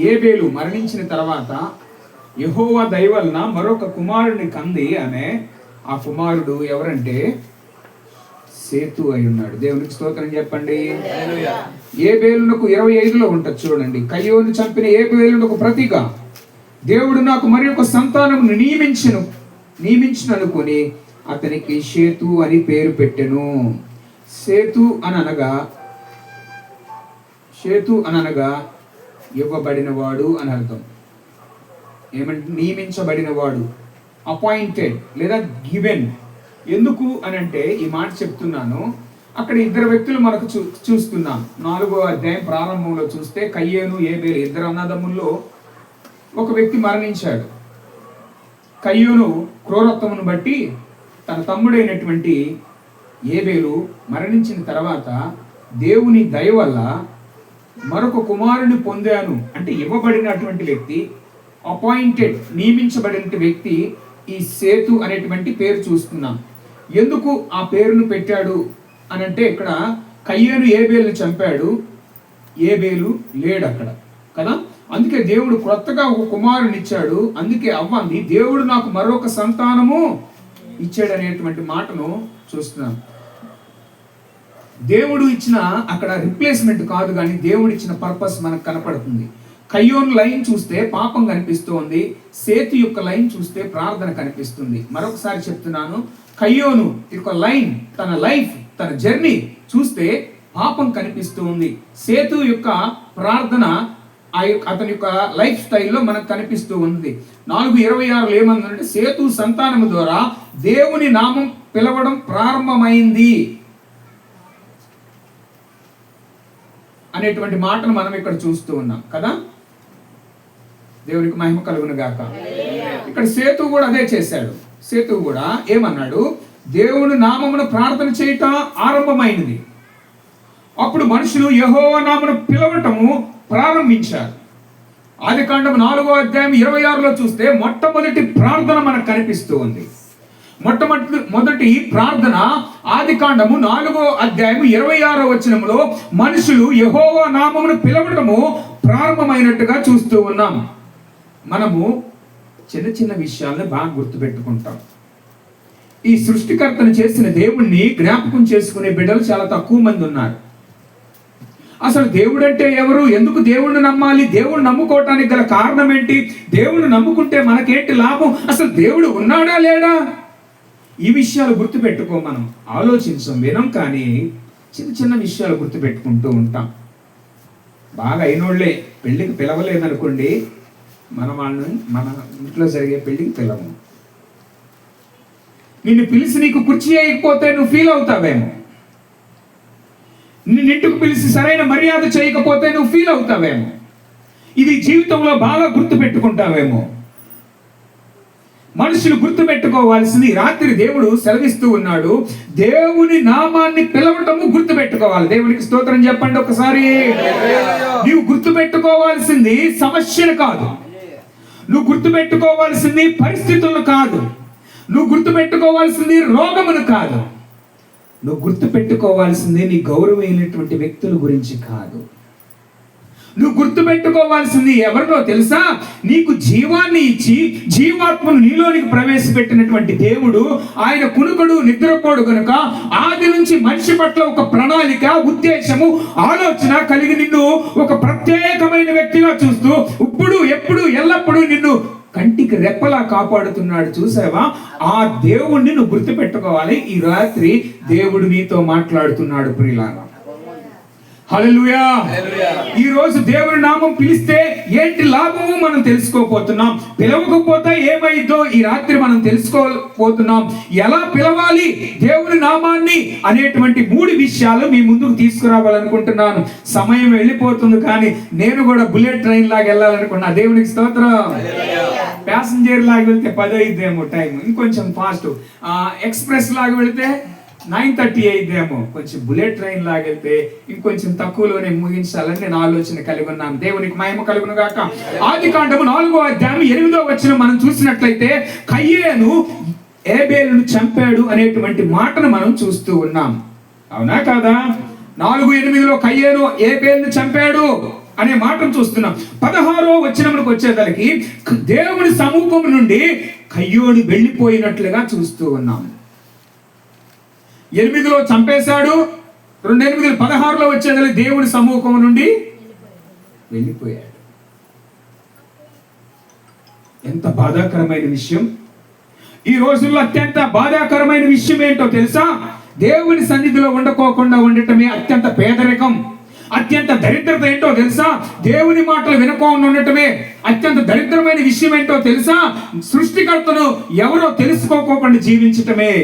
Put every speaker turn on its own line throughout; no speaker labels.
ఏబేలు మరణించిన తర్వాత యెహోవా దయ వలన మరొక కుమారుని కంది అనే ఆ కుమారుడు ఎవరంటే సేతు అయి ఉన్నాడు. దేవునికి స్తోత్రం చెప్పండి. ఏబేలునకు 25లో ఉంటుంది చూడండి. కయ్యోను చంపిన ఏబేలునకు ప్రతీక దేవుడు నాకు మరి ఒక సంతానమును నియమించుననుకొని అతనికి సేతు అని పేరు పెట్టెను. సేతు అనగా ఇవ్వబడినవాడు అని అర్థం. ఏమంటే నియమించబడినవాడు, అపాయింటెడ్ లేదా గివెన్. ఎందుకు అని అంటే ఈ మాట చెప్తున్నాను, అక్కడ ఇద్దరు వ్యక్తులు మనకు చూస్తున్నాం. 4వ అధ్యాయం ప్రారంభంలో చూస్తే కయ్యేను ఏబేలు ఇద్దరు అన్నదమ్ముల్లో ఒక వ్యక్తి మరణించాడు. కయ్యూను క్రూరత్వమును బట్టి తన తమ్ముడైనటువంటి ఏబేలు మరణించిన తర్వాత దేవుని దయ వల్ల మరొక కుమారుని పొందాను అంటే ఇవ్వబడినటువంటి వ్యక్తి, అపాయింటెడ్ నియమించబడిన వ్యక్తి ఈ సేతు అనేటువంటి పేరు చూస్తున్నాం. ఎందుకు ఆ పేరును పెట్టాడు అని అంటే ఇక్కడ కయ్యేను ఏబేలుని చంపాడు, ఏబేలు లేడు అక్కడ కదా. అందుకే దేవుడు కొత్తగా ఒక కుమారుని ఇచ్చాడు. అందుకే అవ్వంది దేవుడు నాకు మరొక సంతానము ఇచ్చాడు అనేటువంటి మాటను చూస్తున్నాం. దేవుడు ఇచ్చిన అక్కడ రిప్లేస్మెంట్ కాదు, కానీ దేవుడు ఇచ్చిన పర్పస్ మనకు కనపడుతుంది. కయ్యోను లైన్ చూస్తే పాపం కనిపిస్తోంది, సేతు యొక్క లైన్ చూస్తే ప్రార్థన కనిపిస్తుంది. మరొకసారి చెప్తున్నాను, కయ్యోను యొక్క లైన్, తన లైఫ్, తన జర్నీ చూస్తే పాపం కనిపిస్తుంది. సేతు యొక్క ప్రార్థన అతని యొక్క లైఫ్ స్టైల్లో మనకు కనిపిస్తూ ఉంది. 4:26 ఏమందంటే సేతు సంతానము ద్వారా దేవుని నామం పిలవడం ప్రారంభమైంది అనేటువంటి మాటను మనం ఇక్కడ చూస్తూ ఉన్నాం కదా. దేవునికి మహిమ కలుగును గాక. ఇక్కడ సేతు కూడా అదే చేశాడు. సేతు కూడా ఏమన్నాడు, దేవుని నామమును ప్రార్థన చేయటం ఆరంభమైనది. అప్పుడు మనుషులు యెహోవా నామమును పిలవటము ప్రారంభించారు. ఆదికాండం 4వ అధ్యాయం 26లో చూస్తే మొట్టమొదటి ప్రార్థన మనకు కనిపిస్తూ ఉంది. మొట్టమొదటి ప్రార్థన ఆదికాండము 4వ అధ్యాయం 26వ వచనంలో మనుషులు యెహోవా నామమును పిలవటము ప్రారంభమైనట్టుగా చూస్తూ ఉన్నాం. మనము చిన్న చిన్న విషయాలను బాగా గుర్తుపెట్టుకుంటాం. ఈ సృష్టికర్తను చేసిన దేవుణ్ణి జ్ఞాపకం చేసుకునే బిడ్డలు చాలా తక్కువ మంది ఉన్నారు. అసలు దేవుడు అంటే ఎవరు, ఎందుకు దేవుణ్ణి నమ్మాలి, దేవుణ్ణి నమ్ముకోవటానికి గల కారణం ఏంటి, దేవుణ్ణి నమ్ముకుంటే మనకేంటి లాభం, అసలు దేవుడు ఉన్నాడా లేడా, ఈ విషయాలు గుర్తుపెట్టుకో. మనం ఆలోచించం, వినం, కానీ చిన్న చిన్న విషయాలు గుర్తుపెట్టుకుంటూ ఉంటాం. బాగా అయినోళ్లే పెళ్లికి పిలవలేదనుకోండి, మన ఇంట్లో జరిగే పెళ్లికి పిలవము. నిన్ను పిలిచి నీకు కుర్చీ వేయకపోతే నువ్వు ఫీల్ అవుతావేమో, నిన్నింటికి పిలిచి సరైన మర్యాద చేయకపోతే నువ్వు ఫీల్ అవుతావేమో. ఇది జీవితంలో బాగా గుర్తుపెట్టుకుంటావేమో. మనుషులు గుర్తుపెట్టుకోవాల్సింది, రాత్రి దేవుడు సెలవిస్తూ ఉన్నాడు, దేవుని నామాన్ని పిలవటము గుర్తుపెట్టుకోవాలి. దేవునికి స్తోత్రం చెప్పండి ఒకసారి. నీవు గుర్తుపెట్టుకోవాల్సింది సమస్యను కాదు, నువ్వు గుర్తుపెట్టుకోవాల్సింది పరిస్థితులను కాదు, నువ్వు గుర్తుపెట్టుకోవాల్సింది రోగమును కాదు, నువ్వు గుర్తుపెట్టుకోవాల్సింది నీ గౌరవమైనటువంటి వ్యక్తుల గురించి కాదు. నువ్వు గుర్తుపెట్టుకోవాల్సింది ఎవరినో తెలుసా, నీకు జీవాన్ని ఇచ్చి జీవాత్మను నీలోనికి ప్రవేశపెట్టినటువంటి దేవుడు. ఆయన కునుకుడు నిద్రపోడు కనుక ఆది నుంచి మనిషి పట్ల ఒక ప్రణాళిక, ఉద్దేశము, ఆలోచన కలిగి నిన్ను ఒక ప్రత్యేకమైన వ్యక్తిగా చూస్తూ ఇప్పుడు ఎప్పుడు ఎల్లప్పుడూ నిన్ను కంటికి రెప్పలా కాపాడుతున్నాడు. చూసావా, ఆ దేవుణ్ణి నువ్వు గుర్తుపెట్టుకోవాలి. ఈ రాత్రి దేవుడు నీతో మాట్లాడుతున్నాడు ప్రియులారా. హల్లెలూయా. ఈ రోజు దేవుని నామం పిలిస్తే ఏంటి లాభము మనం తెలుసుకోపోతున్నాం. పిలవకపోతే ఏమైందో ఈ రాత్రి మనం తెలుసుకోపోతున్నాం. ఎలా పిలవాలి దేవుని నామాన్ని అనేటువంటి 3 విషయాలు మీ ముందుకు తీసుకురావాలనుకుంటున్నాను. సమయం వెళ్ళిపోతుంది, కానీ నేను కూడా బుల్లెట్ ట్రైన్ లాగా వెళ్ళాలనుకున్నా. దేవునికి స్తోత్రం. ప్యాసింజర్ లాగా వెళ్తే 10 అయిద్దేమో టైం, ఇంకొంచెం ఫాస్ట్. ఎక్స్ప్రెస్ లాగా వెళితే 9:30 అయిద్దేమో. కొంచెం బుల్లెట్ ట్రైన్ లాగా వెళ్తే ఇంకొంచెం తక్కువలోనే ముగించాలని నేను ఆలోచన కలిగి ఉన్నాను. దేవునికి మహిమ కలుగును గాక. ఆదికాండము 4వ అధ్యాయం 8వ వచనం మనం చూసినట్లయితే కయ్యేను ఏబేలును చంపాడు అనేటువంటి మాటను మనం చూస్తూ ఉన్నాం. అవునా కాదా? 4:8లో కయ్యేను ఏబేలును చంపాడు. అనే మాటను చూస్తున్నాం. 16వ వచనములకు వచ్చేసరికి దేవుని సముఖం నుండి కయ్యోను వెళ్ళిపోయినట్లుగా చూస్తూ ఉన్నాం. 8లో చంపేశాడు, 2:8 16లో వచ్చేసరికి దేవుని సముఖం నుండి వెళ్ళిపోయాడు. ఎంత బాధాకరమైన విషయం! ఈ రోజుల్లో అత్యంత బాధాకరమైన విషయం ఏంటో తెలుసా? దేవుని సన్నిధిలో ఉండకోకుండా ఉండటమే అత్యంత పేదరికం. అత్యంత దరిద్రత ఏంటో తెలుసా? దేవుని మాటలు వినకుండా ఉండటమే అత్యంత దరిద్రమైన విషయం ఏంటో తెలుసా? సృష్టికర్తను ఎవరో తెలుసుకోకుండా జీవించటమే.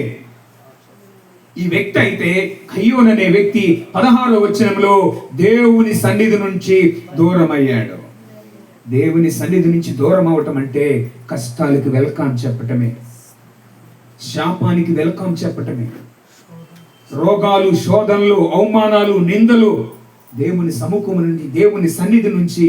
ఈ వ్యక్తి అయితే కయ్యోను అనే వ్యక్తి 16వ వచనంలో దేవుని సన్నిధి నుంచి దూరం అయ్యాడు. దేవుని సన్నిధి నుంచి దూరం అవటం అంటే కష్టాలకు వెల్కమ్ చెప్పటమే, శాపానికి వెల్కమ్ చెప్పటమే, రోగాలు, శోధనలు, అవమానాలు, నిందలు, దేవుని సముఖం నుండి, దేవుని సన్నిధి నుంచి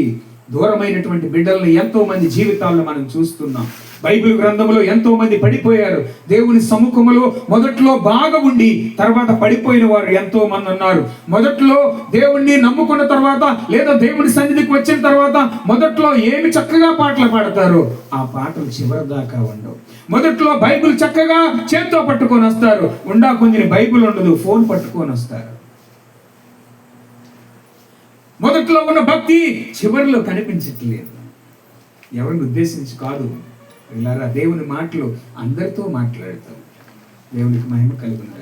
దూరమైనటువంటి బిడ్డలను ఎంతో మంది జీవితాల్లో మనం చూస్తున్నాం. బైబిల్ గ్రంథంలో ఎంతో మంది పడిపోయారు. దేవుని సముఖములో మొదట్లో బాగా ఉండి తర్వాత పడిపోయిన వారు ఎంతో మంది ఉన్నారు. మొదట్లో దేవుణ్ణి నమ్ముకున్న తర్వాత లేదా దేవుని సన్నిధికి వచ్చిన తర్వాత మొదట్లో ఏమి చక్కగా పాటలు పాడతారు, ఆ పాటలు చివరి దాకా ఉండవు. మొదట్లో బైబిల్ చక్కగా చేత్తో పట్టుకొని వస్తారు, కొంచెం బైబిల్ ఉండదు, ఫోన్ పట్టుకొని వస్తారు. మొదట్లో ఉన్న భక్తి చివరిలో కనిపించట్లేదు. ఎవరిని ఉద్దేశించి కాదు, ఇలారా దేవుని మాటలు అందరితో మాట్లాడతాం. దేవునికి మహిమ కలుగును.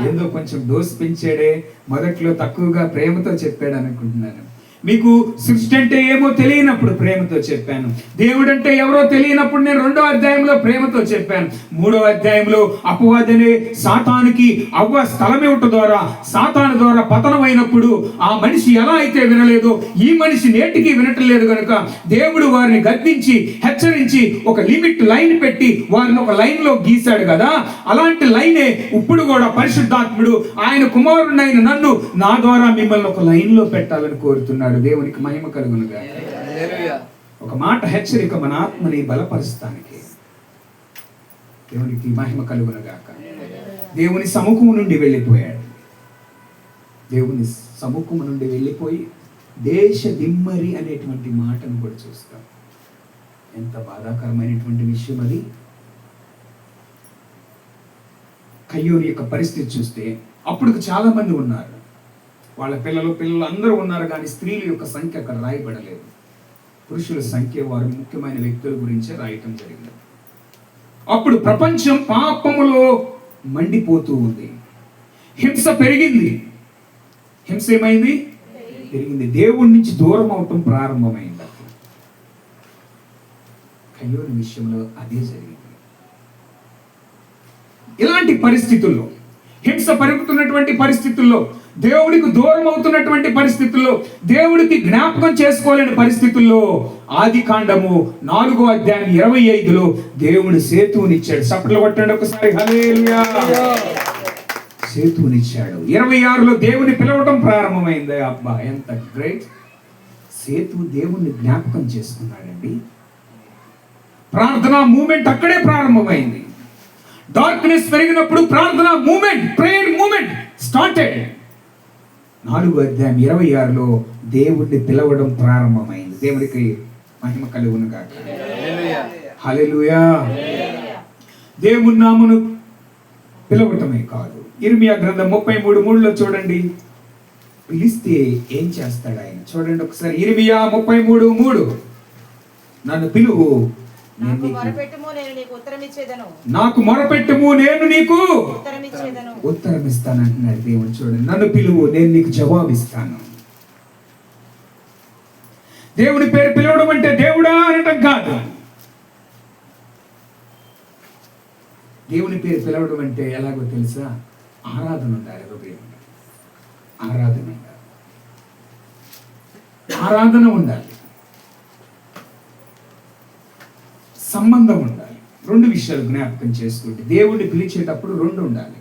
ఏదో కొంచెం డోస్ పెంచాడే, మొదట్లో తక్కువగా ప్రేమతో చెప్పాడు అనుకుంటున్నాను. మీకు సృష్టి అంటే ఏమో తెలియనప్పుడు ప్రేమతో చెప్పాను. దేవుడు అంటే ఎవరో తెలియనప్పుడు నేను 2వ అధ్యాయంలో ప్రేమతో చెప్పాను. 3వ అధ్యాయంలో అపవాదనే సాతానికి అవ్వ స్థలం ఇవ్వటం ద్వారా, సాతాను ద్వారా పతనమైనప్పుడు ఆ మనిషి ఎలా అయితే వినలేదో ఈ మనిషి నేటికి వినటం లేదు కనుక దేవుడు వారిని గద్దించి హెచ్చరించి ఒక లిమిట్ లైన్ పెట్టి వారిని ఒక లైన్ లో గీశాడు కదా. అలాంటి లైనే ఇప్పుడు కూడా పరిశుద్ధాత్ముడు ఆయన కుమారుడైన నన్ను నా ద్వారా మిమ్మల్ని ఒక లైన్ లో పెట్టాలని కోరుతున్నాడు. దేవునికి మహిమ కలుగునుగా. ఒక మాట హెచ్చరిక మన ఆత్మని బలపరుస్తానికి. దేవునికి మహిమ కలుగునుగాక. దేవుని సముఖం నుండి వెళ్ళిపోయాడు. దేవుని సముఖం నుండి వెళ్ళిపోయి దేశ దిమ్మరి అనేటువంటి మాటను కూడా చూస్తాం. ఎంత బాధాకరమైనటువంటి విషయం అది. కయ్యోని యొక్క పరిస్థితి చూస్తే అప్పుడు చాలా మంది ఉన్నారు, వాళ్ళ పిల్లలు అందరూ ఉన్నారు, కానీ స్త్రీల యొక్క సంఖ్య అక్కడ రాయబడలేదు. పురుషుల సంఖ్య వారు ముఖ్యమైన వ్యక్తుల గురించే రాయటం జరిగింది. అప్పుడు ప్రపంచం పాపములో మండిపోతూ ఉంది. హింస పెరిగింది. హింస ఏమైంది? పెరిగింది. దేవుడి నుంచి దూరం అవటం ప్రారంభమైంది. కయ్యోని విషయంలో అదే జరిగింది. ఇలాంటి పరిస్థితుల్లో, హింస పెరుగుతున్నటువంటి పరిస్థితుల్లో, దేవుడికి దూరం అవుతున్నటువంటి పరిస్థితుల్లో, దేవుడికి జ్ఞాపకం చేసుకోలేని పరిస్థితుల్లో ఆదికాండము 4వ అధ్యాయం 25లో దేవుడు సేతువునిచ్చాడు. చప్పట్లు కొట్టండి ఒకసారి. హల్లెలూయా. సేతువునిచ్చాడు. 26లో దేవుని పిలవటం ప్రారంభమైంది. అబ్బా ఎంత గ్రేట్! సేతువు దేవుణ్ణి జ్ఞాపకం చేసుకున్నాడండి. ప్రార్థనా మూమెంట్ అక్కడే ప్రారంభమైంది. డార్క్నెస్ పెరిగినప్పుడు ప్రార్థనా మూమెంట్, ప్రేయర్ మూమెంట్ స్టార్టెడ్. 4వ అధ్యాయం 26లో దేవుణ్ణి పిలవడం ప్రారంభమైంది. దేవునికి మహిమ కలుగును గాక. హల్లెలూయా. దేవుని నామమును పిలవటమే కాదు, ఇర్మియా గ్రంథం 33:3లో చూడండి, పిలిస్తే ఏం చేస్తాడు ఆయన. చూడండి ఒకసారి, ఇర్మియా 33:3. నన్ను పిలువు, నాకు మొరపెట్టుము, నేను నీకు ఉత్తరం ఇస్తాను అంటున్నాడు దేవుడు. చూడండి, నన్ను పిలువు, నేను నీకు జవాబిస్తాను. దేవుని పేరు పిలవడం అంటే దేవుడా అనటం కాదు. దేవుని పేరు పిలవడం అంటే ఎలాగో తెలుసా? ఆరాధన ఉండాలి. ఆరాధన ఉండాలి, సంబంధం ఉండాలి. 2 విషయాలు జ్ఞాపకం చేసుకుంటే, దేవుడిని పిలిచేటప్పుడు 2 ఉండాలి.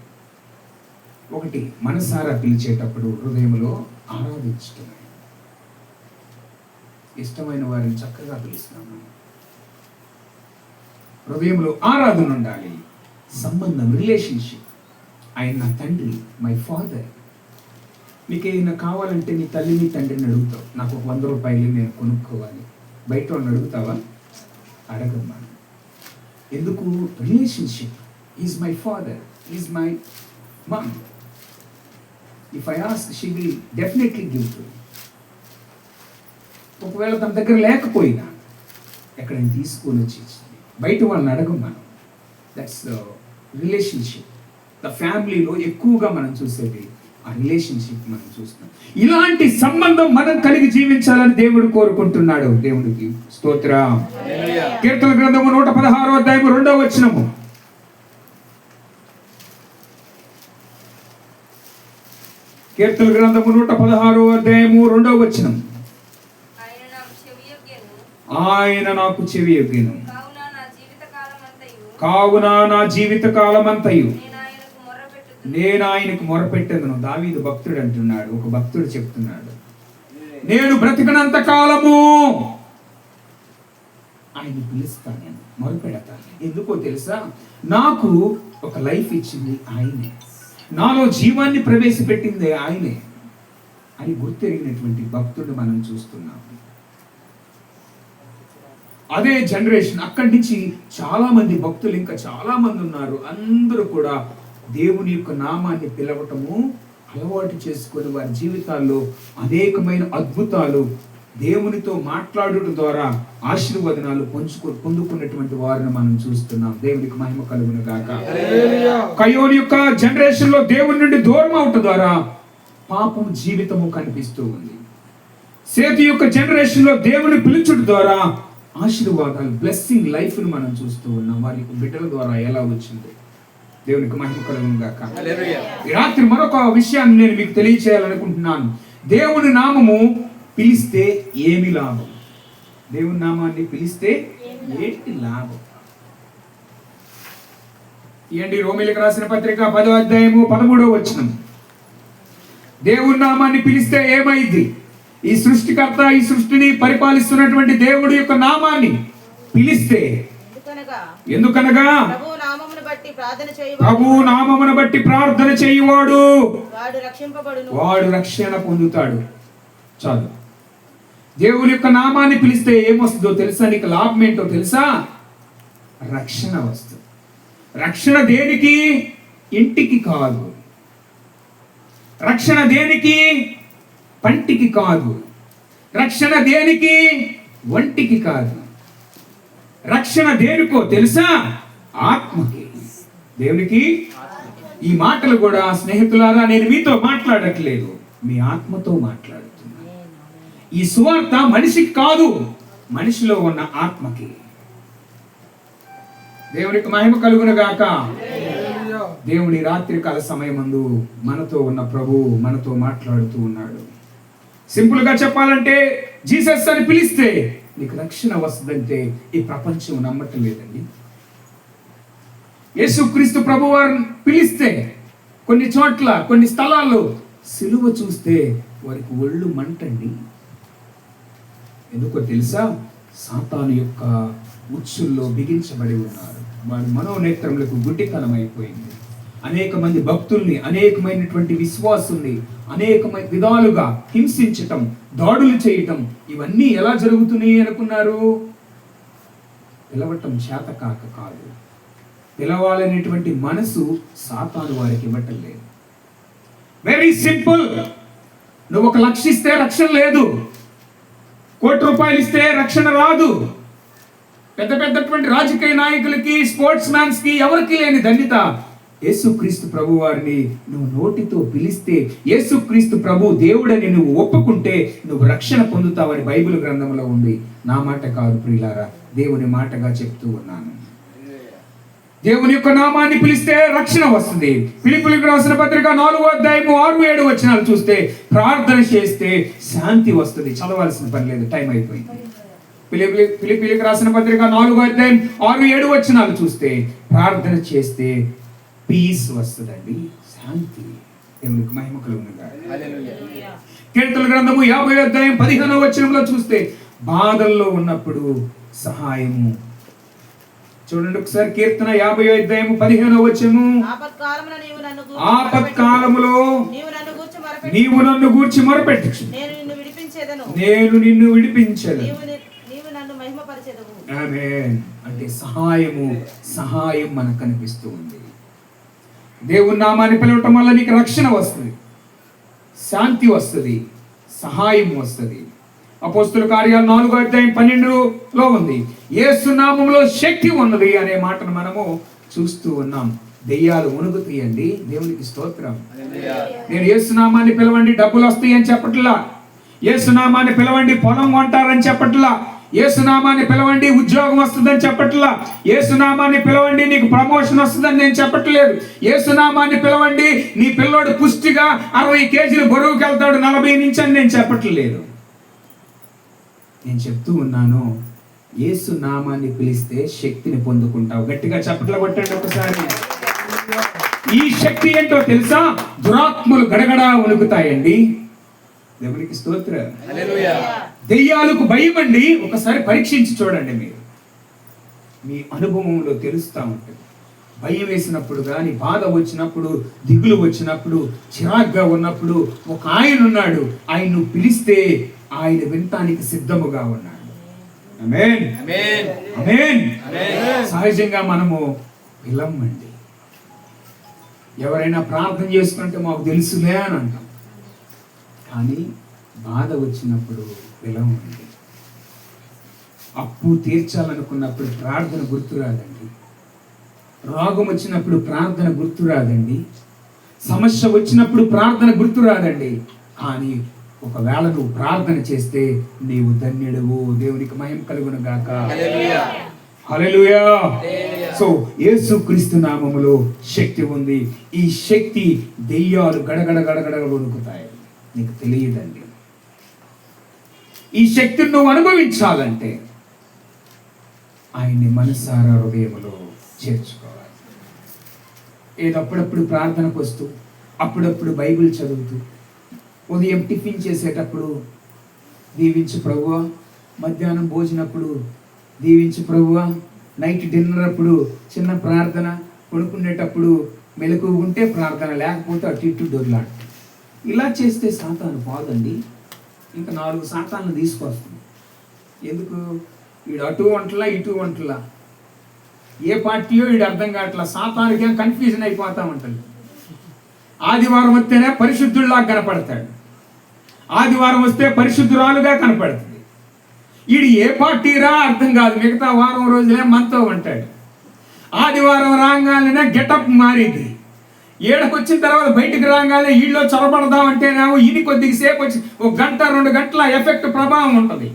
ఒకటి, మనసారా పిలిచేటప్పుడు హృదయంలో ఆరాధించటం, ఇష్టమైన వారిని చక్కగా పిలుస్తున్నాము. హృదయంలో ఆరాధన ఉండాలి. సంబంధం, రిలేషన్షిప్. ఆయన నా తండ్రి, మై ఫాదర్. నీకేమైనా కావాలంటే నీ తల్లిని తండ్రిని అడుగుతావు, నాకు ఒక 100 రూపాయలు నేను కొనుక్కోవాలి. బయట వాళ్ళని అడుగుతావా? అడగమ్మా. ఎందుకు? Relationship. Is my father, is my mom. If I ask she will definitely give to. ఒకవేళ తన దగ్గర లేకపోయినా ఎక్కడైనా తీసుకొని వచ్చి ఇచ్చింది. బయట వాళ్ళని అడగం మనం. That's the relationship. ద ఫ్యామిలీలో ఎక్కువగా మనం చూసేది ఆ రిలేషన్షిప్ మనం చూస్తాం. ఇలాంటి సంబంధం మనం కలిగి జీవించాలని దేవుడు కోరుకుంటున్నాడు. దేవుడికి స్తోత్రం. కీర్తన గ్రంథము 116వ అధ్యాయము 2వ వచనము. కీర్తన గ్రంథము 116వ అధ్యాయము 2వ వచనం. ఆయన నాకు చెవియొగ్గెను, కావున నా జీవిత కాలమంతయు నేను ఆయనకు మొరపెట్టెదను. దావీదు భక్తుడు అంటున్నాడు, ఒక భక్తుడు చెప్తున్నాడు, నేను బ్రతికినంత కాలము ఆయన పిలుస్తాను, నేను మొరపెడతాను. ఎందుకో తెలుసా? నాకు ఒక లైఫ్ ఇచ్చింది ఆయనే, నాలో జీవాన్ని ప్రవేశపెట్టింది ఆయనే అని గుర్తెరిగినటువంటి భక్తుడు మనం చూస్తున్నాం. అదే జనరేషన్. అక్కడి నుంచి చాలా మంది భక్తులు, ఇంకా చాలా మంది ఉన్నారు. అందరూ కూడా దేవుని యొక్క నామాన్ని పిలవటము అలవాటు చేసుకొని వారి జీవితాల్లో అనేకమైన అద్భుతాలు, దేవునితో మాట్లాడటం ద్వారా ఆశీర్వదనాలు పొందుకున్నటువంటి వారిని మనం చూస్తున్నాం. దేవునికి మహిమ కలుగును గాక. కయోని యొక్క జనరేషన్ లో దేవుని నుండి దూరం అవటం ద్వారా పాపం జీవితము కనిపిస్తూ ఉంది. సేతు యొక్క జనరేషన్ లో దేవుని పిలుచుట ద్వారా ఆశీర్వాదాలు, బ్లెస్సింగ్ లైఫ్ ని మనం చూస్తూ ఉన్నాం. వారి బిడ్డల ద్వారా ఎలా వచ్చింది. దేవునికి మహిమ కలుగును గాక. ఈ రాత్రి మరొక విషయాన్ని నేను మీకు తెలియచేయాలనుకుంటున్నాను. దేవుని నామము పిలిస్తే ఏమి లాభం? దేవుని నామాన్ని పిలిస్తే ఏంటి లాభం? ఏంటి? రోమీయులకు రాసిన పత్రిక 10వ అధ్యాయము 13వ వచనం. దేవుని నామాన్ని పిలిస్తే ఏమైంది? ఈ సృష్టికర్త, ఈ సృష్టిని పరిపాలిస్తున్నటువంటి దేవుడి యొక్క నామాన్ని పిలిస్తే, ఎందుకనగా ప్రభువు నామమును బట్టి ప్రార్థన చేయువాడు వాడు రక్షణ పొందుతాడు. చాలు. దేవుని యొక్క నామాన్ని పిలిస్తే ఏమొస్తుందో తెలుసా? నీకు లాభం ఏంటో తెలుసా? రక్షణ వస్తుంది. రక్షణ దేనికి? ఇంటికి కాదు. రక్షణ దేనికి? పంటికి కాదు. రక్షణ దేనికి? ఒంటికి కాదు. రక్షణ దేనికో తెలుసా? ఆత్మకి. దేవునికి. ఈ మాటలు కూడా స్నేహితులారా నేను మీతో మాట్లాడట్లేదు, మీ ఆత్మతో మాట్లాడుతున్నాను. ఈ సువార్త మనిషికి కాదు, మనిషిలో ఉన్న ఆత్మకి. దేవునికి మహిమ కలుగును గాక. దేవుని రాత్రికాల సమయమందు మనతో ఉన్న ప్రభువు మనతో మాట్లాడుతూ ఉన్నాడు. సింపుల్ గా చెప్పాలంటే, జీసస్ అని పిలిస్తే నీకు రక్షణ వస్తుందంటే ఈ ప్రపంచం నమ్మటం లేదండి. యేసుక్రీస్తు ప్రభు వారిని పిలిస్తే కొన్ని చోట్ల, కొన్ని స్థలాల్లో సిలువ చూస్తే వారికి ఒళ్ళు మంటండి. ఎందుకో తెలుసా? సాతాను యొక్క ఉచ్చుల్లో బిగించబడి ఉన్నారు. వారి మనోనేత్రములకు గుడ్డితనం అయిపోయింది. అనేక మంది భక్తుల్ని, అనేకమైనటువంటి విశ్వాసుల్ని అనేకమైన విధాలుగా హింసించటం, దాడులు చేయటం, ఇవన్నీ ఎలా జరుగుతున్నాయి అనుకున్నారు? పిలవటం చేత కాక కాదు. పిలవాలనేటువంటి మనసు సాతాను వారికి ఇవ్వటం లేదు. Very simple. నువ్వు 1 లక్ష ఇస్తే రక్షణ లేదు, 1 కోటి రూపాయలు ఇస్తే రక్షణ రాదు. పెద్ద పెద్దటువంటి రాజకీయ నాయకులకి, స్పోర్ట్స్ మ్యాన్స్ కి ఎవరికి లేని ధన్యత యేసుక్రీస్తు ప్రభు వారిని నువ్వు నోటితో పిలిస్తే, యేసుక్రీస్తు ప్రభు దేవుడని నువ్వు ఒప్పుకుంటే నువ్వు రక్షణ పొందుతావని బైబిల్ గ్రంథంలో ఉంది. నా మాట కాదు ప్రియులారా, దేవుని మాటగా చెప్తూ ఉన్నాను. దేవుని యొక్క నామాన్ని పిలిస్తే రక్షణ వస్తుంది. ఫిలిప్పీయులకు రాసిన పత్రిక 4వ అధ్యాయము 6-7 వచనాలు చూస్తే ప్రార్థన చేస్తే శాంతి వస్తుంది. చదవాల్సిన పని లేదు, టైం అయిపోయింది. ఫిలిప్పీయులకు రాసిన పత్రిక 4వ అధ్యాయం 6-7 వచనాలు చూస్తే ప్రార్థన చేస్తే పీస్ వస్తుందండి, శాంతి. దేవునికి మహిమ కలుగును గాక. హల్లెలూయా. కీర్తనల గ్రంథము 50వ అధ్యాయం 15వ వచనంలో చూస్తే బాధల్లో ఉన్నప్పుడు సహాయము. చూడండి ఒకసారి, కీర్తన 50వ అధ్యాయము 15వ వచనము. ఆపత్కాలములో నీవు నన్ను నీవు నన్ను గూర్చి మొరపెట్టుచు
నేను నిన్ను విడిపించేదను.
నేను నిన్ను విడిపించెదను.
నీవు నన్ను మహిమపరచెదవు.
ఆమేన్. అంటే సహాయం మనకు కనిపిస్తూ ఉంది. దేవుని నామాన్ని పిలవటం వల్ల నీకు రక్షణ వస్తుంది, శాంతి వస్తుంది, సహాయం వస్తుంది. అపోస్తుల కార్యాలు 4:12 ఉంది, యేసు నామములో శక్తి ఉన్నది అనే మాటను మనము చూస్తూ ఉన్నాం. దెయ్యాలు వణుకుతాయండి. దేవునికి స్తోత్రం. నేను యేసు నామాన్ని పిలవండి డబ్బులు వస్తాయి అని చెప్పట్లా, యేసు నామాన్ని పిలవండి పొలం కొంటారని చెప్పట్లా, యేసు నామాన్ని పిలవండి ఉద్యోగం వస్తుందని చెప్పట్లా, యేసు నామాన్ని పిలవండి నీకు ప్రమోషన్ వస్తుందని నేను చెప్పట్లేదు. యేసు నామాన్ని పిలవండి నీ పిల్లోడు పుష్టిగా 60 కేజీలు బరువుకి వెళ్తాడు 40 నుంచి అని నేను చెప్పట్లేదు. నేను చెప్తూ ఉన్నాను, యేసు నామాన్ని పిలిస్తే శక్తిని పొందుకుంటావు. గట్టిగా చప్పట్లు కొట్టండి ఒకసారి. ఈ శక్తి ఏంటో తెలుసా? దురాత్మలు గడగడా వణుకుతాయండి. దేవునికి స్తోత్రం. దెయ్యాలకు భయం అండి. ఒకసారి పరీక్షించి చూడండి, మీరు మీ అనుభవంలో తెలుస్తూ ఉంటుంది. భయం వేసినప్పుడు కానీ, బాధ వచ్చినప్పుడు, దిగులు వచ్చినప్పుడు, చిరాగ్గా ఉన్నప్పుడు ఒక ఆయన ఉన్నాడు. ఆయన్ను పిలిస్తే ఆయన వినటానికి సిద్ధముగా ఉన్నాడు. ఆమేన్, ఆమేన్, ఆమేన్. సహజంగా మనము పిలమ్మండి. ఎవరైనా ప్రార్థన చేసుకుంటే మాకు తెలుసులే అని అంటాం, కానీ బాధ వచ్చినప్పుడు పిలవండి. అప్పు తీర్చాలనుకున్నప్పుడు ప్రార్థన గుర్తురాదండి. రోగం వచ్చినప్పుడు ప్రార్థన గుర్తురాదండి. సమస్య వచ్చినప్పుడు ప్రార్థన గుర్తురాదండి. కానీ ఒకవేళ నువ్వు ప్రార్థన చేస్తే నీవు ధన్యుడవు. దేవునికి మహిమ కలుగును గాక. హల్లెలూయా. సో యేసుక్రీస్తు నామములో శక్తి ఉంది. ఈ శక్తి దెయ్యాలు గడగడ గడగడ వణుకుతాయి. నీకు తెలియదండి. ఈ శక్తిని నువ్వు అనుభవించాలంటే ఆయన్ని మనసారా హృదయములో చేర్చుకోవాలి. ఏదో అప్పుడప్పుడు ప్రార్థనకు వస్తూ, అప్పుడప్పుడు బైబిల్ చదువుతూ, ఉదయం టిఫిన్ చేసేటప్పుడు దీవించు ప్రభువా, మధ్యాహ్నం భోజనప్పుడు దీవించు ప్రభువా, నైట్ డిన్నర్ అప్పుడు చిన్న ప్రార్థన, కొనుక్కునేటప్పుడు మెలకు ఉంటే ప్రార్థన, లేకపోతే అటు ఇటు దొర్లాడు. ఇలా చేస్తే సాతాను పోదండి. ఇంకా 4 సాతాను తీసుకొస్తుంది. ఎందుకు? వీడు అటు వంటలా ఇటు వంటలా, ఏ పార్టీయో వీడు అర్థం కావట్లా. సాతానికి కన్ఫ్యూజన్ అయిపోతా ఉంటుంది. ఆదివారం వస్తేనే పరిశుద్ధుల్లా కనపడతాడు, ఆదివారం వస్తే పరిశుద్ధురాలుగా కనపడుతుంది. వీడు ఏ పార్టీరా అర్థం కాదు. మిగతా వారం రోజులే మనతో ఉంటాడు. ఆదివారం రాగానే గెటప్ మారింది. ఏడకొచ్చిన తర్వాత బయటికి రాగానే వీళ్ళు చొరబడదామంటేనేమో ఇది కొద్దిసేపు వచ్చి 1 గంట 2 గంటల ఎఫెక్ట్ ప్రభావం ఉంటుంది.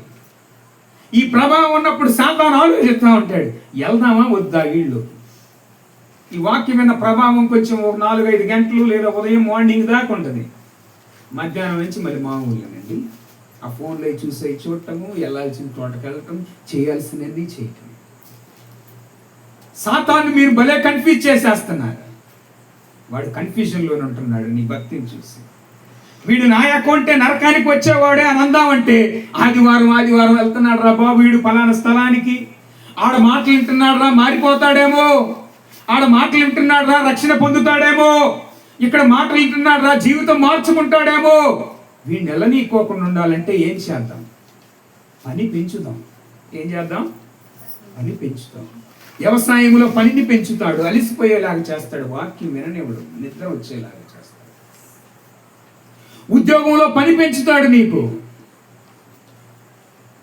ఈ ప్రభావం ఉన్నప్పుడు సాతాను ఆలోచిస్తూ ఉంటాడు, వెళ్దామా వద్దా వీళ్ళు. ఈ వాక్యం మీద ప్రభావం కొంచెం 4-5 గంటలు లేదా ఉదయం మార్నింగ్ దాకా ఉంటుంది. మధ్యాహ్నం నుంచి మరి మామూలుగానండి. ఆ ఫోన్లో చూడటము, వెళ్ళాల్సిన తోటకి వెళ్ళటం, చేయాల్సినది చేయటం. సాతాను మీరు భలే కన్ఫ్యూజ్ చేసేస్తున్నారు. వాడు కన్ఫ్యూజన్లోనే ఉంటున్నాడు నీ భక్తిని చూసి. వీడు నా అకౌంటే నరకానికి వచ్చేవాడే అని అందామంటే, ఆదివారం వెళ్తున్నాడు రా బాబు వీడు ఫలానా స్థలానికి, ఆడ మాటలు వింటున్నాడు రా మారిపోతాడేమో, ఆడ మాటలు వింటున్నాడు రా రక్షణ పొందుతాడేమో, ఇక్కడ మాటలు వింటున్నాడు రా జీవితం మార్చుకుంటాడేమో. వీడిని ఎల్లనీకోకుండా ఉండాలంటే ఏం చేద్దాం? పని పెంచుదాం. ఏం చేద్దాం? పని పెంచుతాం. వ్యవసాయంలో పనిని పెంచుతాడు, అలిసిపోయేలాగా చేస్తాడు, వాక్యం విననివ్వడు, నిద్ర వచ్చేలాగా చేస్తాడు. ఉద్యోగంలో పని పెంచుతాడు, నీకు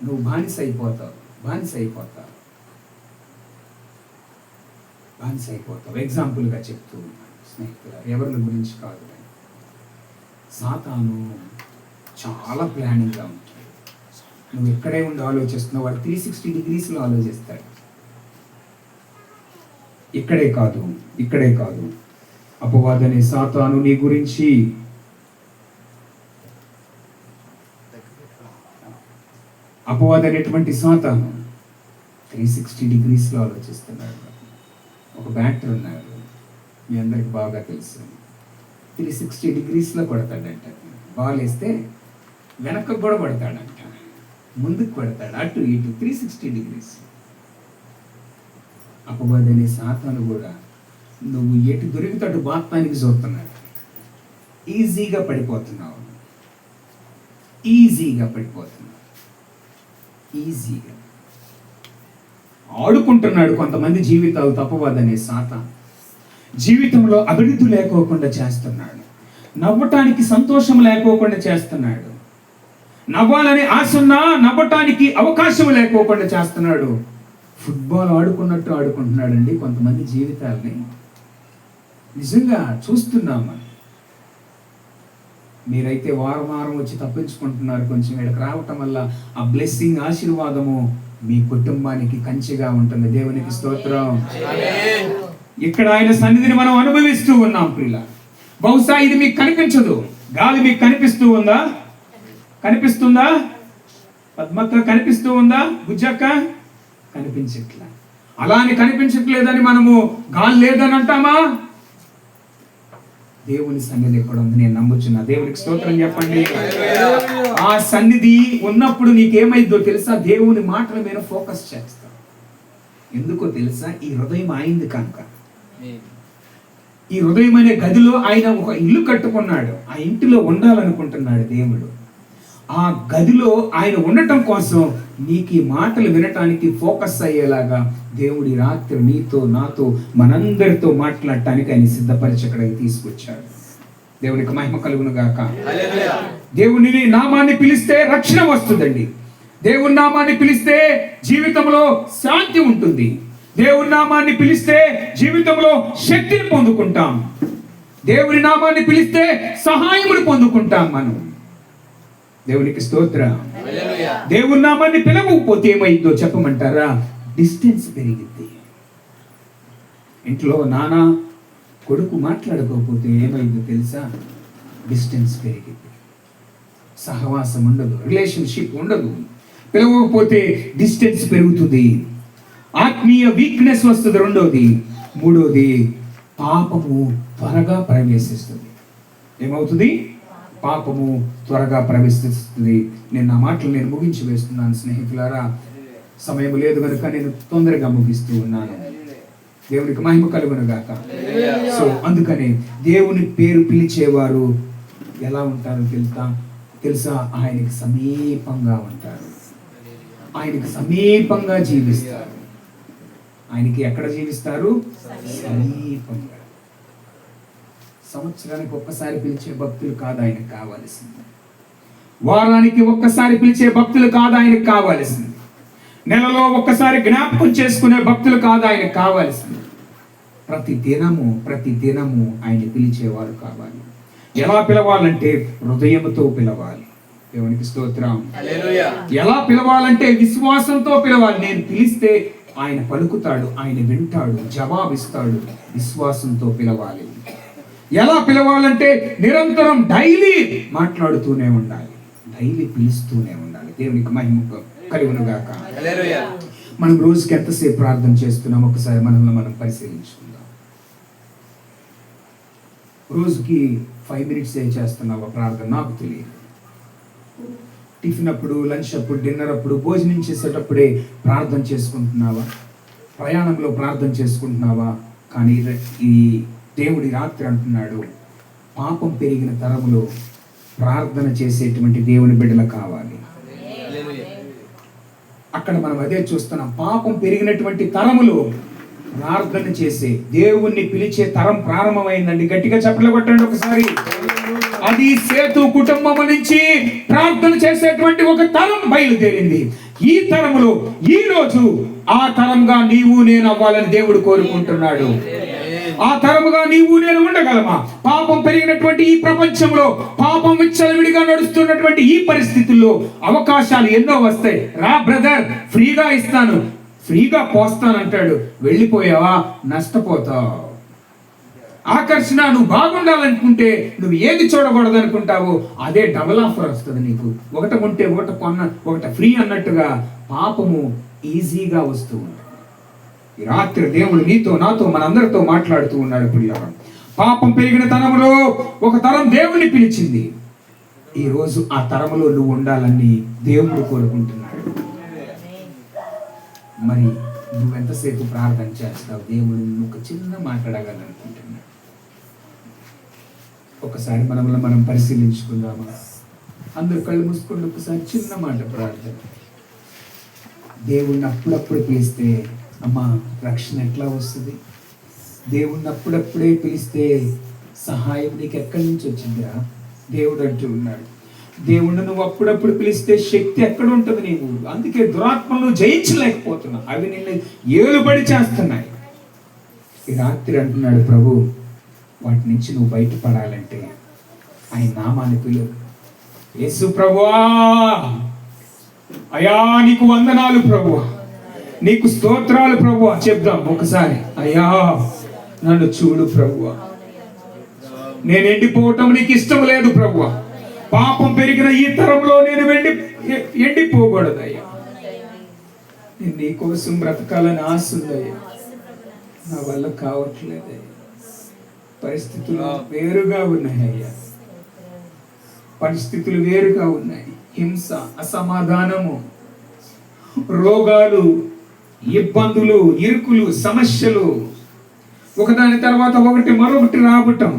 నువ్వు బానిస అయిపోతావు. ఎగ్జాంపుల్గా చెప్తూ ఉన్నాను స్నేహితులు, ఎవరి గురించి కాదు. సాతాను చాలా ప్లానింగ్గా ఉంటాడు. నువ్వు ఎక్కడే ఉండి ఆలోచిస్తున్నావు, వాడు 360 డిగ్రీస్లో ఆలోచిస్తాడు. ఇక్కడే కాదు అపవాదనే సాతాను నీ గురించి అపవాదనేటువంటి సాతాను 360 డిగ్రీస్లో ఆలోచిస్తున్నాడు. ఒక బ్యాటర్ ఉన్నాడు, మీ అందరికి బాగా తెలుసు. 360 డిగ్రీస్లో కొడతాడంట. బాల్ వేస్తే వెనక్కి కూడా కొడతాడంట, ముందుకు కొడతాడు, అటు ఇటు 360 డిగ్రీస్. అపవాదనే సాతాను కూడా నువ్వు ఎటు దొరికితే అటు బాత్తానికి చూస్తున్నాడు. ఈజీగా పడిపోతున్నావు. ఈజీగా పడిపోతున్నాం. ఈజీగా ఆడుకుంటున్నాడు కొంతమంది జీవితాలు తప్పవదనే సాతాను. జీవితంలో అభివృద్ధి లేకోకుండా చేస్తున్నాడు. నవ్వటానికి సంతోషం లేకోకుండా చేస్తున్నాడు. నవ్వాలని ఆశ ఉన్నా నవ్వటానికి అవకాశం లేకోకుండా చేస్తున్నాడు. ఫుట్బాల్ ఆడుకున్నట్టు ఆడుకుంటున్నాడండి కొంతమంది జీవితాలని. నిజంగా చూస్తున్నాం మనం. మీరైతే వారం వారం వచ్చి తప్పించుకుంటున్నారు. కొంచెం ఇక్కడికి రావటం వల్ల ఆ బ్లెస్సింగ్, ఆశీర్వాదము మీ కుటుంబానికి కంచిగా ఉంటుంది. దేవునికి స్తోత్రం. ఇక్కడ ఆయన సన్నిధిని మనం అనుభవిస్తూ ఉన్నాం ప్రియుల. బహుశా ఇది మీకు కనిపించదు. గాలి మీకు కనిపిస్తూ ఉందా? కనిపిస్తుందా? పద్మక్క కనిపిస్తూ ఉందా? బుజ్జక్క కనిపించట్లా. అలా అని కనిపించట్లేదని మనము గాలి లేదని అంటామా? దేవుని సన్నిధి ఎక్కడ ఉంది నేను నమ్ముచున్నా. దేవునికి స్తోత్రం చెప్పండి. ఆ సన్నిధి ఉన్నప్పుడు నీకేమైందో తెలుసా? దేవుని మాటల మీద ఫోకస్ చేస్తావు. ఎందుకో తెలుసా? ఈ హృదయం ఆయింది కనుక. ఈ హృదయం అనే గదిలో ఆయన ఒక ఇల్లు కట్టుకున్నాడు. ఆ ఇంటిలో ఉండాలనుకుంటున్నాడు దేవుడు. ఆ గదిలో ఆయన ఉండటం కోసం నీకు ఈ మాటలు వినటానికి ఫోకస్ అయ్యేలాగా దేవుడి రాత్రి నీతో నాతో మనందరితో మాట్లాడటానికి ఆయన సిద్ధపరిచి అక్కడికి తీసుకొచ్చాడు. దేవునికి మహిమ కలుగును గాక. దేవుని నామాన్ని పిలిస్తే రక్షణ వస్తుందండి. దేవుని నామాన్ని పిలిస్తే జీవితంలో శాంతి ఉంటుంది. దేవుని నామాన్ని పిలిస్తే జీవితంలో శక్తిని పొందుకుంటాం. దేవుని నామాన్ని పిలిస్తే సహాయమును పొందుకుంటాం మనం. దేవునికి స్తోత్రం. దేవుని నామాన్ని పిలవకపోతే ఏమైందో చెప్పమంటారా? డిస్టెన్స్ పెరిగింది. ఇంట్లో నాన్న కొడుకు మాట్లాడకపోతే ఏమైందో తెలుసా? డిస్టెన్స్ పెరిగింది. సహవాసం ఉండదు, రిలేషన్షిప్ ఉండదు. పిలవకపోతే డిస్టెన్స్ పెరుగుతుంది. ఆత్మీయ వీక్నెస్ వస్తుంది. రెండోది. మూడోది, పాపము త్వరగా ప్రవేశిస్తుంది. ఏమవుతుంది? పాపము త్వరగా ప్రవేశిస్తుంది. నేను నా మాటలు నేను ముగించి వేస్తున్నాను స్నేహితులారా. సమయం లేదు కనుక నేను తొందరగా ముగిస్తూ ఉన్నాను. దేవునికి మహిమ కలుగును గాక. సో అందుకని దేవుని పేరు పిలిచేవారు ఎలా ఉంటారో తెలుసా? ఆయనకి సమీపంగా ఉంటారు. ఆయనకి సమీపంగా జీవిస్తారు. ఆయనకి ఎక్కడ జీవిస్తారు? సమీపంగా. సంవత్సరానికి ఒక్కసారి పిలిచే భక్తులు కాదు ఆయనకు కావాల్సింది. వారానికి ఒక్కసారి పిలిచే భక్తులు కాదు ఆయనకు కావాల్సింది. నెలలో ఒక్కసారి జ్ఞాపకం చేసుకునే భక్తులు కాదు ఆయనకు కావాల్సింది. ప్రతి దినము ఆయన పిలిచేవారు కావాలి. ఎలా పిలవాలంటే హృదయంతో పిలవాలి. దేవునికి స్తోత్రం. ఎలా పిలవాలంటే విశ్వాసంతో పిలవాలి. నేను పిలిస్తే ఆయన పలుకుతాడు, ఆయన వింటాడు, జవాబిస్తాడు. విశ్వాసంతో పిలవాలి. ఎలా పిలవాలంటే నిరంతరం డైలీ మాట్లాడుతూనే ఉండాలి, డైలీ పిలుస్తూనే ఉండాలి. దేవునికి మహిమ కలుగును గాక. మనం రోజుకి ఎంతసేపు ప్రార్థన చేస్తున్నాం ఒకసారి మనల్ని మనం పరిశీలించుకుందాం. రోజుకి 5 minutes ఏ చేస్తున్నావా ప్రార్థన? నాకు తెలియదు. టిఫిన్ అప్పుడు, లంచ్ అప్పుడు, డిన్నర్ అప్పుడు, భోజనం చేసేటప్పుడే ప్రార్థన చేసుకుంటున్నావా? ప్రయాణంలో ప్రార్థన చేసుకుంటున్నావా? కానీ ఈ దేవుడి రాత్రి అంటున్నాడు, పాపం పెరిగిన తరములో ప్రార్థన చేసేటువంటి దేవుని బిడ్డలు కావాలి. అక్కడ మనం అదే చూస్తున్నాం. పాపం పెరిగినటువంటి తరములో ప్రార్థన చేసే దేవుణ్ణి పిలిచే తరం ప్రారంభమైందండి. గట్టిగా చప్పట్లు కొట్టండి ఒకసారి. అది సేతు కుటుంబం నుంచి ప్రార్థన చేసేటువంటి ఒక తరం బయలుదేరింది. ఈ తరములో ఈ రోజు ఆ తరంగా నీవు నేను అవ్వాలని దేవుడు కోరుకుంటున్నాడు. ఆ తరముగా నీవు నేను ఉండగలమా? పాపం పెరిగినటువంటి ఈ ప్రపంచంలో, పాపం విచ్చలవిడిగా నడుస్తున్నటువంటి ఈ పరిస్థితుల్లో అవకాశాలు ఎన్నో వస్తాయి. రా బ్రదర్, ఫ్రీగా ఇస్తాను, ఫ్రీగా పోస్తానంటాడు. వెళ్ళిపోయావా నష్టపోతావు. ఆకర్షణ, నువ్వు బాగుండాలనుకుంటే నువ్వు ఏది చూడకూడదు అనుకుంటావో అదే డబుల్ ఆఫర్ వస్తుంది నీకు. ఒకటి ఉంటే ఒకటి కొన్న ఒకటి ఫ్రీ అన్నట్టుగా పాపము ఈజీగా వస్తూ ఉంది. ఈ రాత్రి దేవుడు నీతో నాతో మనందరితో మాట్లాడుతూ ఉన్నాడు. పిల్లలు, పాపం పెరిగిన తరములో ఒక తరం దేవుని పిలిచింది. ఈ రోజు ఆ తరములో నువ్వు ఉండాలని దేవుడు కోరుకుంటున్నాడు. మరి నువ్వెంతసేపు ప్రార్థన చేస్తావు? దేవుడు నువ్వు ఒక చిన్న మాట్లాడగలనుకుంటున్నాడు. ఒకసారి మనల్ని మనం పరిశీలించుకుందామా? అందరు కళ్ళు మూసుకొని ఒకసారి చిన్న మాట ప్రార్థన. దేవుణ్ణి అప్పుడప్పుడు పిలిస్తే అమ్మా రక్షణ ఎట్లా వస్తుంది? దేవుణ్ణి అప్పుడప్పుడే పిలిస్తే సహాయం నీకు ఎక్కడి నుంచి వచ్చిందిరా? దేవుడు అంటూ ఉన్నాడు. దేవుణ్ణి నువ్వు అప్పుడప్పుడు పిలిస్తే శక్తి ఎక్కడ ఉంటుంది నీవు? అందుకే దురాత్మను జయించలేకపోతున్నావు, అవి నిన్ను ఏలుబడి చేస్తున్నాయి. ఈ రాత్రి అంటున్నాడు ప్రభు, వాటి నుంచి నువ్వు బయటపడాలంటే ఆయన నామాన్ని పిలువు. యేసు ప్రభువా, అయ్యా నీకు వందనాలు ప్రభువా, నీకు స్తోత్రాలు ప్రభువా చెప్దాం ఒకసారి. అయ్యా నన్ను చూడు ప్రభువా, నేను ఎండిపోవటం నీకు ఇష్టం లేదు ప్రభువా. పాపం పెరిగిన ఈ తరంలో నేను ఎండిపోకూడదు అయ్యా. నేను నీ కోసం బ్రతకాలని ఆశ ఉందయ్యా, నా వల్ల కావట్లేదయ్యా. పరిస్థితులు వేరుగా ఉన్నాయి అయ్యా, పరిస్థితులు వేరుగా ఉన్నాయి. హింస, అసమాధానము, రోగాలు, ఇబ్బందులు, ఇరుకులు, సమస్యలు ఒకదాని తర్వాత ఒకటి మరొకటి రావటం.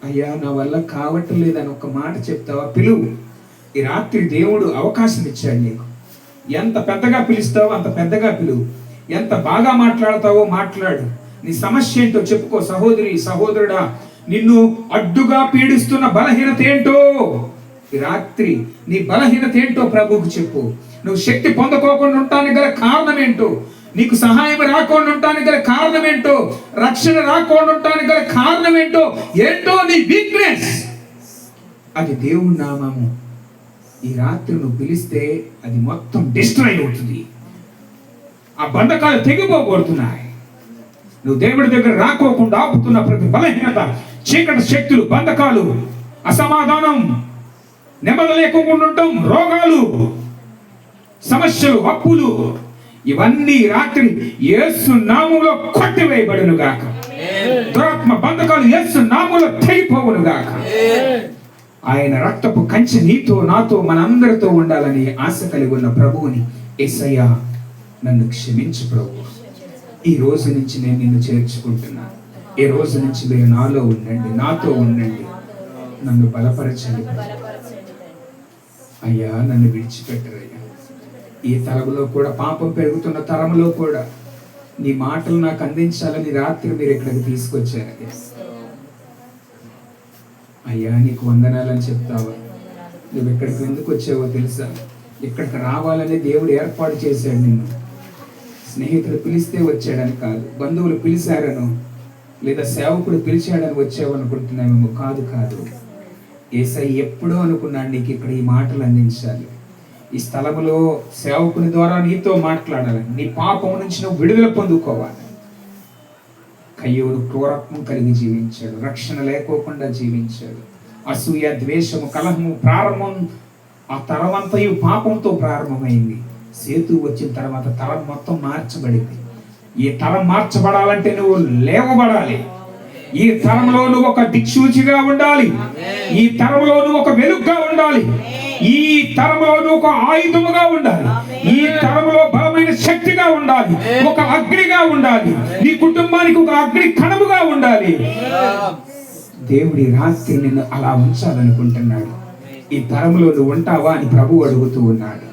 అయ్యా నా వల్ల కావట్లేదని ఒక మాట చెప్తావా? పిలువు. ఈ రాత్రి దేవుడు అవకాశం ఇచ్చాడు నీకు. ఎంత పెద్దగా పిలుస్తావో అంత పెద్దగా పిలువు. ఎంత బాగా మాట్లాడతావో మాట్లాడు. నీ సమస్య ఏంటో చెప్పుకో. సహోదరి, సహోదరుడా, నిన్ను అడ్డుగా పీడిస్తున్న బలహీనత ఏంటో ఈ రాత్రి నీ బలహీనత ఏంటో ప్రభువుకు చెప్పు. నువ్వు శక్తి పొందుకోకుండా ఉండటానికి గల కారణం ఏంటో, నీకు సహాయం రాకుండా ఉండటానికి గల కారణం ఏంటో, రక్షణ రాకుండా ఉండటానికి గల కారణం ఏంటో, ఏంటో నీ వీక్నెస్, అది దేవుని నామము. ఈ రాత్రి నువ్వు పిలిస్తే అది మొత్తం డిస్ట్రాయ్ అవుతుంది. ఆ బంధకాలు తెగిపోబడుతున్నాయి. నువ్వు దేవుడి దగ్గర రాకోకుండా ఆపుతున్న ప్రతి బలహీనత, చీకటి శక్తులు, బంధకాలు, అసమాధానం, నెమ్మది లేకుండా ఉండటం, రోగాలు, సమస్యలు, అప్పులు, ఇవన్నీ రాత్రి యేసు నామములో కొట్టివేయబడును గాక. దురాత్మ బంధకాలు యేసు నామములో తెగిపోవును గాక. ఆయన రక్తపు కంచె నీతో నాతో మనందరితో ఉండాలని ఆశ కలిగి ఉన్న ప్రభువుని, యేసయ్యా నన్ను క్షమించు ప్రభు, ఈ రోజు నుంచి నేను నిన్ను చేర్చుకుంటున్నాను. ఈ రోజు నుంచి మీరు నాలో ఉండండి, నాతో ఉండండి, నన్ను బలపరచండి అయ్యా, నన్ను విడిచిపెట్టరయ్యా. ఈ తరంలో కూడా, పాపం పెరుగుతున్న తరంలో కూడా నీ మాటలు నాకు అందించాలని రాత్రి మీరు ఇక్కడికి తీసుకొచ్చారు అయ్యా. నీకు వందనాలని చెప్తావా? నువ్వు ఇక్కడికి ఎందుకు వచ్చావో తెలుసా? ఇక్కడికి రావాలని దేవుడు ఏర్పాటు చేశాడు నిన్ను. స్నేహితుడు పిలిస్తే వచ్చాడని కాదు, బంధువులు పిలిచారను లేదా సేవకుడు పిలిచాడని వచ్చావు అనుకుంటున్నామేమో. కాదు కాదు, యేసయ్య ఎప్పుడో అనుకున్నాడు నీకు ఇక్కడ ఈ మాటలు అందించాలి. ఈ స్థలములో సేవకుని ద్వారా నీతో మాట్లాడాలి. నీ పాపము నుంచి నువ్వు విడుదల పొందుకోవాలి. కయ్యూరు క్రూరత్వం కలిగి జీవించాడు, రక్షణ లేకోకుండా జీవించాడు. అసూయ, ద్వేషము, కలహము ప్రారంభం, ఆ తరమంతయు పాపంతో ప్రారంభమైంది. సేతు వచ్చిన తర్వాత తరం మొత్తం మార్చబడింది. ఈ తరం మార్చబడాలంటే నువ్వు లేవబడాలి. ఈ తరంలో నువ్వు ఒక దిక్సూచిగా ఉండాలి. ఈ తరంలో నువ్వు ఒక వెలుగుగా ఉండాలి. ఈ తరంలో నువ్వు ఒక ఆయుధముగా ఉండాలి. ఈ తరంలో బలమైన శక్తిగా ఉండాలి, ఒక అగ్నిగా ఉండాలి. నీ కుటుంబానికి ఒక అగ్ని కణముగా ఉండాలి. దేవుడి రాత్రి నిన్ను అలా ఉంచాలనుకుంటున్నాడు. ఈ తరంలో నువ్వు ఉంటావా అని ప్రభు అడుగుతూ ఉన్నాడు.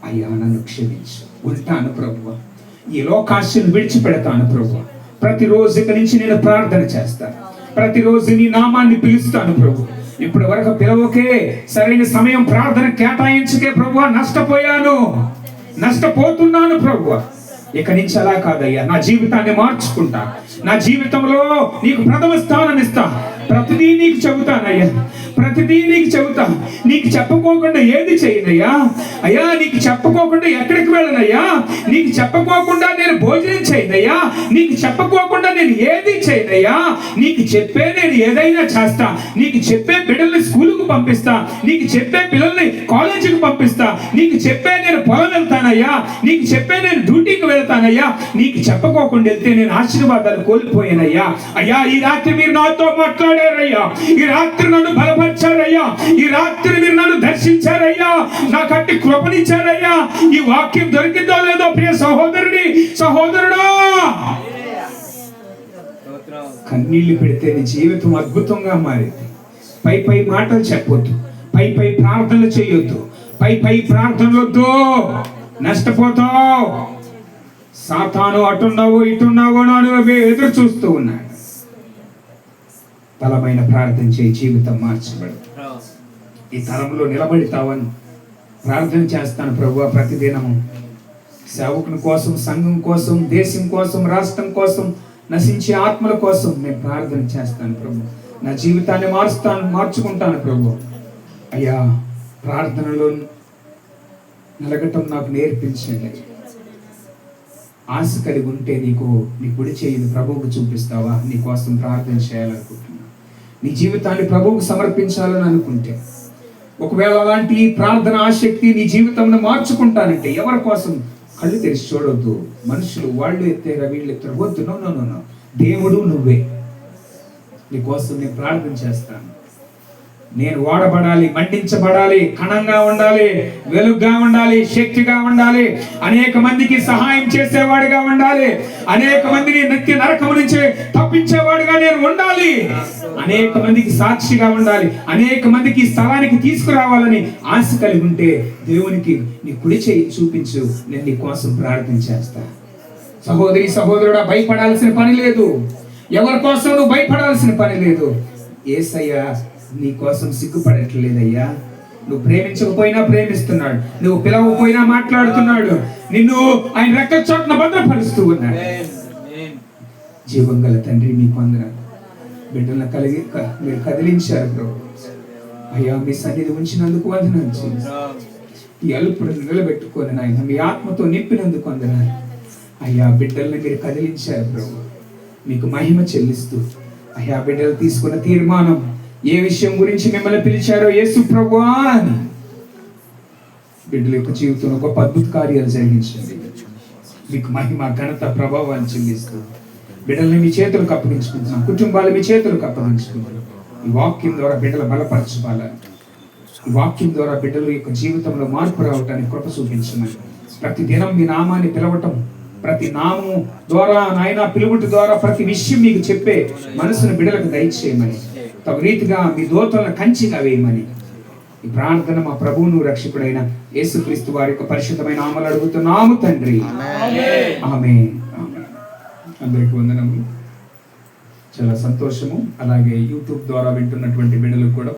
అయ్యా నన్ను క్షమించు, ఉంటాను ప్రభు, ఈ లోకాశను విడిచిపెడతాను ప్రభు. ప్రతిరోజు ఇక నుంచి నేను ప్రార్థన చేస్తాను, ప్రతిరోజు నీ నామాన్ని పిలుస్తాను ప్రభు. ఇప్పటి వరకు పిలవకే, సరైన సమయం ప్రార్థన కేటాయించకే ప్రభు, నష్టపోతున్నాను ప్రభు. ఇక నుంచి అలా కాదయ్యా, నా జీవితాన్ని మార్చుకుంటా. నా జీవితంలో నీకు ప్రథమ స్థానం ఇస్తా. ప్రతిదీ నీకు చెబుతానయ్యా, ప్రతిదీ నీకు చెబుతా. నీకు చెప్పుకోకుండా ఏది చేయనయ్యా. అయ్యా నీకు చెప్పుకోకుండా ఎక్కడికి వెళ్ళనయ్యా. నీకు చెప్పుకోకుండా నేను భోజనం చేయనయ్యా. నీకు చెప్పుకోకుండా నేను ఏది చేయనయ్యా. నీకు చెప్పే నేను ఏదైనా చేస్తా. నీకు చెప్పే బిడ్డల్ని స్కూలుకు పంపిస్తా. నీకు చెప్పే పిల్లల్ని కాలేజీకి పంపిస్తా. నీకు చెప్పే నేను పొలం వెళ్తానయ్యా. నీకు చెప్పే నేను డ్యూటీకి వెళ్తానయ్యా. నీకు చెప్పుకోకుండా వెళ్తే నేను ఆశీర్వాదాలు కోల్పోయానయ్యా. అయ్యా ఈ రాత్రి మీరు నాతో మాట్లాడారయ్యా. ఈ రాత్రి నన్ను బలపరిచారయ్యా. ఈ రాత్రి మీరు నన్ను దర్శించారయ్యా. నా కట్టి కృపనిచ్చారయ్యా. ఈ వాక్యం దొరికిందో లేదో ప్రియ సహోదరుడి, సహోదరుడా, కన్నీళ్లు పెడితే నీ జీవితం అద్భుతంగా మారింది. పై మాటలు చెప్పొద్దు. పై ప్రార్థనలు చేయొద్దు. పై ప్రార్థనలు వద్దు, నష్టపోతావు. సాతాను అటున్నావో ఇటున్నావో అని ఎదురు చూస్తూ ఉన్నాడు. బలమైన ప్రార్థన చేయి, జీవితం మార్చబడు. ఈ తరంలో నిలబడతావని ప్రార్థన చేస్తాను ప్రభువా. ప్రతిదినము సేవకుని కోసం, సంఘం కోసం, దేశం కోసం, రాష్ట్రం కోసం, నశించే ఆత్మల కోసం నేను ప్రార్థన చేస్తాను ప్రభు. నా జీవితాన్ని మార్చుకుంటాను ప్రభు. అయ్యా, ప్రార్థనలో నలగటం నాకు నేర్పించండి. ఆశ కలిగి ఉంటే నీ కుడి చేయిని ప్రభువుకు చూపిస్తావా? నీ కోసం ప్రార్థన చేయాలనుకుంటున్నా. నీ జీవితాన్ని ప్రభువుకు సమర్పించాలని అనుకుంటే, ఒకవేళ అలాంటి ప్రార్థన ఆసక్తి నీ జీవితంలో మార్చుకుంటానంటే, ఎవరి కోసం కళ్ళు తెరిచి చూడొద్దు. మనుషులు వాళ్ళు ఎత్తారా, వీళ్ళు ఎత్తారు, వద్దు. నో, దేవుడు నువ్వే. నీ కోసం నేను ప్రార్థన చేస్తాను. నేను వాడబడాలి, మండించబడాలి, కణంగా ఉండాలి, వెలుగుగా ఉండాలి, శక్తిగా ఉండాలి, అనేక మందికి సహాయం చేసేవాడిగా ఉండాలి, అనేక మందిని నిత్య నరకం నుంచి తప్పించేవాడిగా నేను ఉండాలి, అనేక మందికి సాక్షిగా ఉండాలి, అనేక మందికి స్థలానికి తీసుకురావాలని ఆశ కలిగి ఉంటే దేవునికి నీ కుడి చేయి చూపించు. నేను నీ కోసం ప్రార్థన చేస్తా. సహోదరి సహోదరుడా, భయపడాల్సిన పని లేదు. ఎవరి కోసం నువ్వు భయపడాల్సిన పని లేదు. యేసయ్య నీ కోసం సిగ్గుపడట్లేదయ్యా. నువ్వు ప్రేమించకపోయినా ప్రేమిస్తున్నాడు, నువ్వు పిలవకపోయినా మాట్లాడుతున్నాడు, నిన్ను ఆయన రెక్క చోట్న భద్రపరుస్తూ ఉన్నాడు. జీవం గల తండ్రి, మీకు వందనాలు. బిడ్డలను కలిగి మీరు కదిలించారు ప్రభు. అయ్యా, మీ సన్నిధి ఉంచినందుకు వందనాలు. ఈ అలుపులను నిలబెట్టుకొని నాయన మీ ఆత్మతో నింపినందుకు వందనాలు. అయ్యా, బిడ్డల్ని మీరు కదిలించారు ప్రభు. మీకు మహిమ చెల్లిస్తూ, అయ్యా, బిడ్డలు తీసుకున్న తీర్మానం, ఏ విషయం గురించి మిమ్మల్ని పిలిచారో యేసు ప్రభువా అని బిడ్డల యొక్క జీవితంలో గొప్ప అద్భుత కార్యాలు జరిగించండి. మీకు మహిమ, ఘనత, ప్రభావాన్ని చెల్లిస్తూ బిడ్డల్ని మీ చేతులకు అప్పగించుకుంటున్నాం. కుటుంబాలు మీ చేతులకు అప్పగించుకుంటున్నాం. ఈ వాక్యం ద్వారా బిడ్డలు బలపరచుకోవాలని, ఈ వాక్యం ద్వారా బిడ్డల యొక్క జీవితంలో మార్పు రావటానికి కృప చూపించమని, ప్రతి దినం మీ నామాన్ని పిలవటం, ప్రతి నామము ద్వారా నాయన పిలువుట ద్వారా ప్రతి విషయం మీకు చెప్పే మనసును బిడ్డలకు దయచేయమని, తగు రీతిగా మీ దూతలను కంచిగా వేయమని ఈ ప్రార్థన మా ప్రభువును రక్షకుడైన యేసుక్రీస్తు వారి యొక్క పరిశుద్ధమైన నామములో అడుగుతున్నాము తండ్రి. ఆమేన్. అందరికీ వందనములు. చాలా సంతోషము. అలాగే యూట్యూబ్ ద్వారా వింటున్నటువంటి బిడ్డలకు కూడా